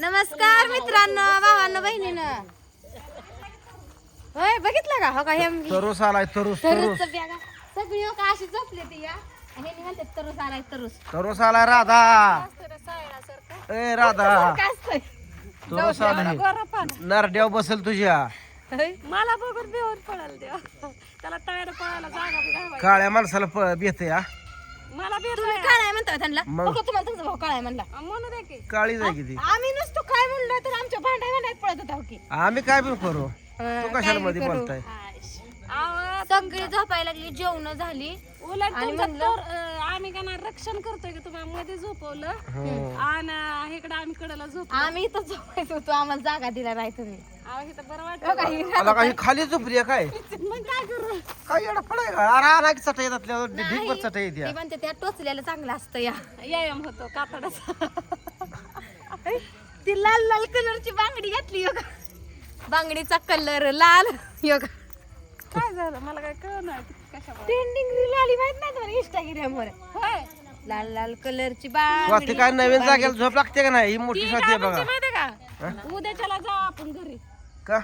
नमस्कार मित्रांनो, भावांनो, बहिणीनं. होय बघितलं का? हो का? हे तरुस आलाय तरुस तरुसचं बॅगा सगळी हो का अशी झोपले ती या. आणि हे म्हणतात तरुस आलाय तरुस. तरुस आलाय राधा. ए राधा काय असतंय? तरुस आलाय नरड्याव बसल तुझ्या. होय? मला बघून बेहून पडाल देवा त्याला तळ्याला पळायला जागा बी घालवायची. काळ्या माणसाला बेत या मला बेत तुम्ही काय आहे म्हणता त्यांना? मग? हो का तुम्हाला तुमचा भाऊ काय म्हणला? म्हणू दे की काळी जाय किती. आम्ही नुसतं काय म्हणलं तर आमच्या भांडाय भांडायत पळत होता हो की. आम्ही काय पण करू. हा, तू काय कशाला बी मध्ये करू. बोलताय. आवाज सगळी झोपायला लागली, जेवण झाली. उलट आणि तुमचं म्हणलं- आम्ही का नाही रक्षण करतोय की तुम्हाला मध्ये झोपवलं हो. आणि इकडे आम्ही कडेला झोप आम्ही इथं झोपायचो होतो, आम्हाला जागा दिला नाही तुम्ही. इथं बरं हो वाटतं का? ही मला काही खाली झोपली आहे काय मग काय करू काय एवढं पडाय का अरे आणा की चटा येतात ढिगभर चटा ती येत्या. म्हणते त्या टोचलेलं चांगलं असतं या. व्यायाम होतो कातडाचा ती लाल लाल कलरची बांगडी घातली योगा. बांगडीचा कलर लाल योगा. काय झालं मला काय कळ नाही कशामुळे ट्रेंडिंग रील आली माहित नाही तुम्हाला इंस्टाग्राम वर? होय लाल लाल कलरची स्वाती बांगडी. काय नवीन जागेला झोप लागते का नाही ही मोठी ती स्वाती काय आहे बघा. म्हणते माहितीये का उद्याच्याला जाऊ आपण घरी का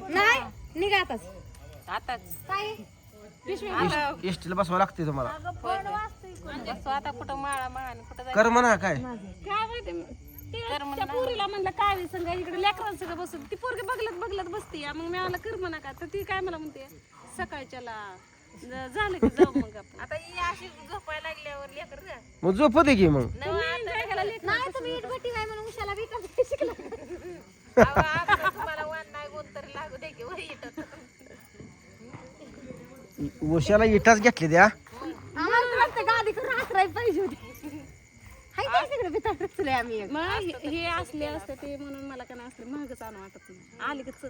नाही निघा आताच. आताच काय पिशवी इष्टीला बसवा लागते तुम्हाला. बसतो आता कुठं माळा माळा कुठं कर म्हणा काय काय माहिती त्या पोरीला म्हणलं काय संग इकडे लेकरांसंग बसून ती पोरगी बघलत बघलत बसती मग मी मला कर म्हणा का तर ती काय मला म्हणते सकाळच्याला झालं की जाऊ मग आपण आता ही अशी झोपायला लागल्यावर लेकर ना. मग झोप दे की मग. नाही तुम्ही इटभट्टी काय म्हणून उशाला विकास शिकला. तुम्हाला वन नाही कोण तरी लागू दे की वही इटत. उशाला इटाच घेतली द्या. आम्हाला तर वाटतं गादी करून आखराय पाहिजे होती. हाय काय तिकडे बिताड रचलंय आम्ही एक. मग हे असले असते ते म्हणून मला का नाही असले महागच आणू वाटत नाही आली की चल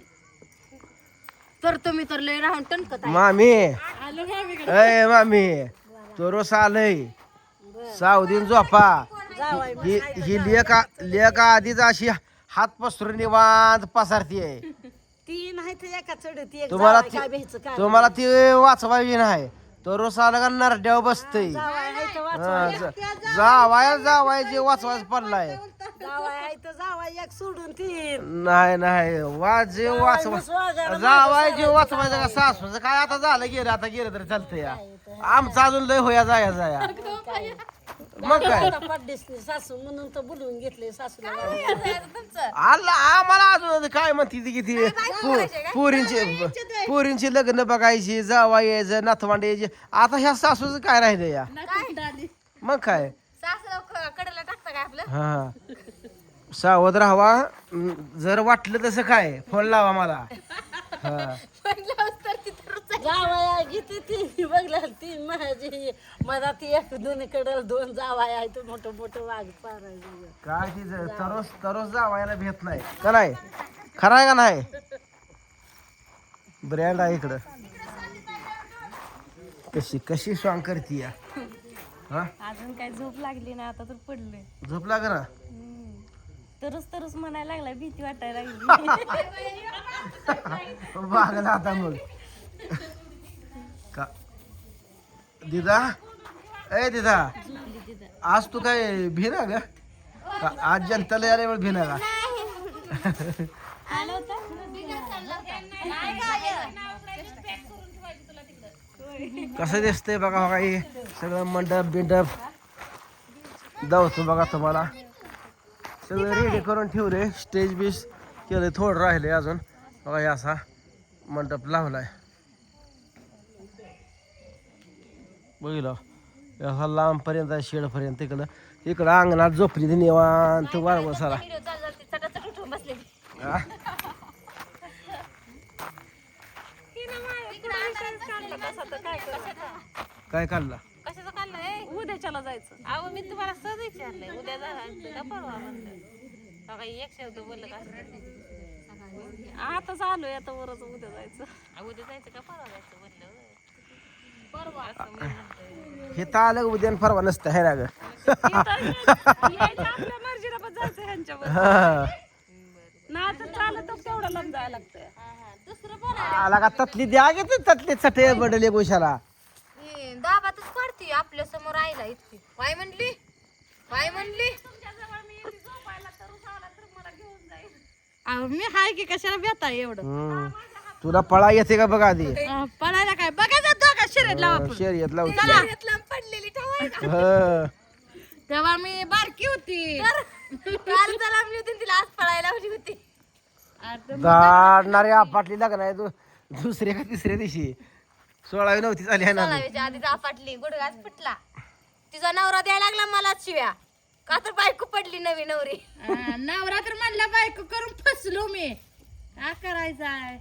तर तुम्ही तर लय राहून टणकत आहे. मामी आलो ना आम्ही ए मामी तोरस आलंय सावधीन झोपा. ही लेख आधीच अशी हात पसरून निवांत पसारतीये. ती नाही तर एका चढत एक तुम्हाला जावई काय भ्यायचं काय तुम्हाला ती वाचवायची नाही. तोरस आलं का नरड्यावर बसतय. जावाय आहे तर वाचवाय जावाय जे वाचवायचं पडलाय. जावाय आहे तर जावाय एक सोडून तीन नाही नाही वाजे वाचवा जावाय जे वाचवायचं का सासूचं काय आता झालं गेलं आता गेलं तरी चालतं या. आमचं अजून लय होया जाया जाया मग काय पड्डीस सासू म्हणून तर बोलवून घेतले सासूला आला आम्हाला अजून काय म्हणते ती किती पोरींची लग्न बघायची जावा यायचं नातवांड यायचे. आता ह्या सासूचं काय राहिलं या मग काय. सासरा कडेला टाकता काय आपलं? हा सावध राहावा. जर वाटलं तसं काय फोन लावा मला. हा म्हणलं तर तिथं रुचायचं. जावाय घेते ती बघला तीन माझी मला ती एक दोन्हीकडे दोन जावाय आहे तर मोठं मोठं वाघ पारायचं काय ती तरोस तरोस जावायला भेट नाही का नाही. खरं आहे का नाही. ब्रँड आहे इकडं. कशी कशी सॉंग करती या. हा अजून काय झोप लागली ना आता तर पडले झोप लाग ना. तरच तरच म्हणायला लागला भीती वाटायला लागली बागला आता मग का दिदा ए दिदा आज तू काय भिना ग का आज जनताला यायला भिना का. कसं दिसतंय बघा बघा हे सगळं मंडप बिंडप दावतो बघा तुम्हाला. सगळं रेडी करून ठेवले स्टेज बीस केलं थोडं राहिले अजून बघा हे असा मंडप लावलाय बघितलं असा लांबपर्यंत आहे शेडपर्यंत. इकडं अंगणात झोपली ती निवांत वाळवळ सारा. व्हिडिओ चालू झालते, चटाचट उठून बसले. हा? काय काढला कशाचं काढलंय? उद्याच्याला जायचं अहो मी तुम्हाला सहज विचारलंय उद्या जायचं का परवा म्हणलं. बघा एक शब्द बोललं का आताच आलोय आता वरच उद्या जायचं उद्या जायचं का परवा जायचं म्हणलं. परवा असं म्हणलं. हे तर आलं उद्या आणि परवा नसतं है ना ग. आपल्या मर्जीला पण जायचं ह्यांच्यावर हा. ना तर चालत तेवढं लांब जायला लागतंय दुसरं बोला. आला का ततली द्या गे ततली चटे बडले गोशाला. दाबातच पडती आपल्या समोर आईला इतकी. काय म्हणली काय म्हणली. अहो, मी हाय की कशाला बेता एवढं तुला पळा येते का बघा आधी पळायला काय बघायचं दोघा शर्यत लावा शर्यत लावते पडलेली ठेवायला हं. तेव्हा मी बारकी होती काल लांबली होती तिला आज पळायला लावली होती. दाडणारी आपटली लग्न आहे दुसऱ्या का तिसऱ्या दिवशी 16वी नव्हती झाली आहे ना सोळावीच्या आधीच आपटली गुडघाच फुटला. तिचा नवरा द्यायला लागला मला शिव्या का तर बायको पडली नवी नवरी. नवरा तर म्हणला बायको करून फसलो मी काय करायचंय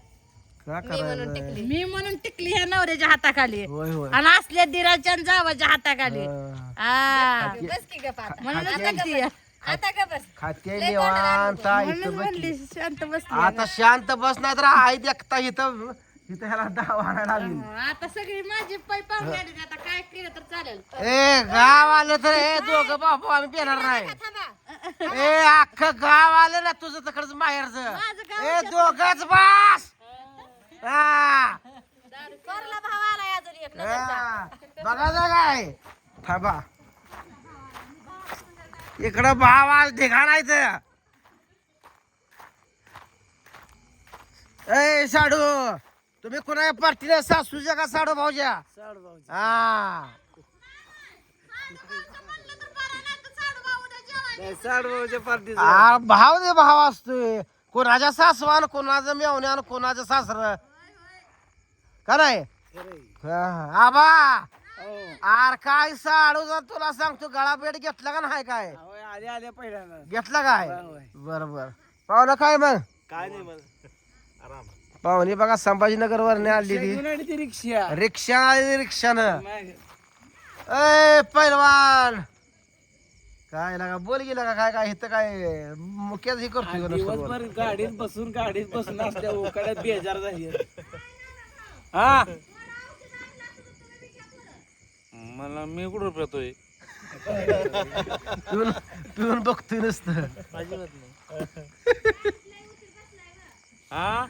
का मी म्हणून करायचं टिकली. मी म्हणून टिकली ह्या नवऱ्याच्या हाताखाली होय होय आणि असल्या दिराच्या आणि जावाच्या हाताखाली हं. हा. बस की गप आता. म्हणूनच म्हणते आता का बस खाते निवांत आहे म्हणून इथं बसली. म्हणली शांत बसली आता शांत बस नाही तर आई देखता इथं इथं ह्याला डाव आणायला लागली आता सगळी माझी पै पाहुणे आली आता काय केलं तर चालेल ए गाव आलं तर हे दोघं बापू आम्ही पेणार नाही थांबा. ए अख्खं गाव आलं ना तुझं तकडच माहेरचं ए दोघच बस हा. थोरला भाव आलाय अजून एक नजरचा. हा. बघायचं काय थांबा इकडं भाव आल ठिकाणायचं ए साडू तुम्ही कुणा पार्टीला सासूच्या का साडू भाऊच्या हा भाव दे भाव असतोय कोणाच्या सासवान कोणाचं मेवण्यान कोणाचं सासर का नाही आबा आर काय साडू तुला सांगतो गळा बेड घेतला का नाही काय आले पहिल्यांदा घेतला काय बरोबर पाहुणं काय मग काय नाही मग पाहुणी बघा संभाजीनगर वरने आली ती रिक्षा रिक्षानं ए पैलवान काय लागा बोल गेला का काय काय इथं काय मुख्याच हे करतोय का नुसतं बोल? दिवसभर गाडीत बसून असल्या उकाड्यात बेजार झाली हा मला मी कुठं रुपये पिऊन पिऊन बघतोय नुसतं अजिबात नाही हा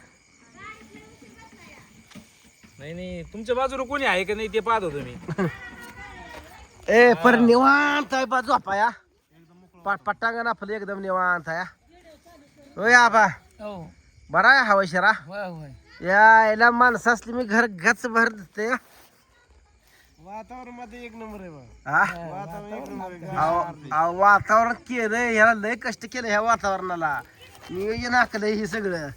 नाही तुमच्या बाजूला कोणी आहे का नाही ते पाहतो तुम्ही ए पर निवांत आहे बा झोपाया पटांगण आपलं एकदम निवांत आहे होय आबा हो बरा आहे हवा शरा होय होय यायला माणसं असली मी घर गच भर देते वातावरण मध्ये एक नंबर आहे बा हा? वातावरण एक नंबर आहे अहो, वातावरण केलं ह्याला लय कष्ट केलं ह्या वातावरणाला नियोजन आखलं हे सगळं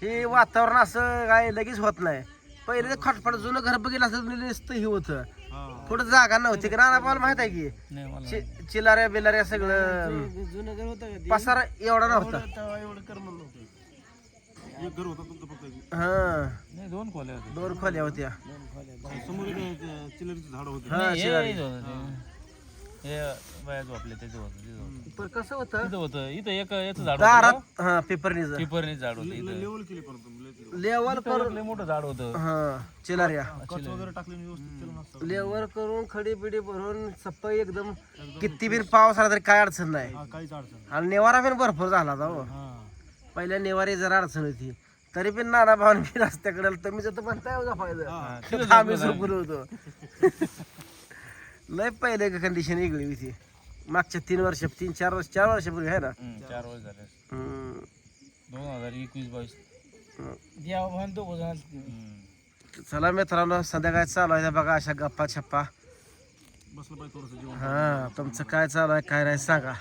हे वातावरण असं काय लगेच होत नाही पहिले खटपट जुनं घर बघितलं असं नुसतं हे होतं पुढे जागा नव्हती की नाना मला माहित आहे की नाही मला चिलाऱ्या बिलाऱ्या सगळं जुनं घर होतं का पसारा एवढा नव्हता तेव्हा एवढं कर म्हणलं होतं एक घर होतं तुमचं फक्त हा नाही दोन खोल्या होत्या 2 खोल्या होत्या समोर चिलरीचं झाड होतं हा चिलारी हे बाया झोपले त्याचं होतं पण कसं होतं तिथं होतं इथं एक याचं झाड दारात हा पेपरनीच पेपरने झाड होतं इथं लेवल केली परत लेवल करून लय मोठं झाड होतं हा चिलाऱ्या कच वगैरे टाकले व्यवस्थित केलं नसतं लेवल करून खडी बिडी भरून सप्पाई एकदम किती बिन पाऊस आला तरी काय अडचण नाही हा काहीच अडचण आणि नेवारा पण भरपूर झाला होता हो हा पहिल्या नेवारी जरा अडचण होती तरी पण नाना भावाने मी रस्त्याकडे तुम्ही जर म्हणताय हो फायदा आम्ही झोपलो होतो लय पहिले कंडिशन वेगळी होती मागच्या 3 वर्ष 4 वर्षापूर्वी आहे ना 4 वर्ष झाले हम्म. 2021-22 द्यावं म्हणतो चला मित्रांनो संध्याकाळी चालू आहे बघा अशा गप्पा छप्पा बसलं पाहिजे थोडंसं जेवण हा तुमचं काय चालू आहे काय नाही सांगा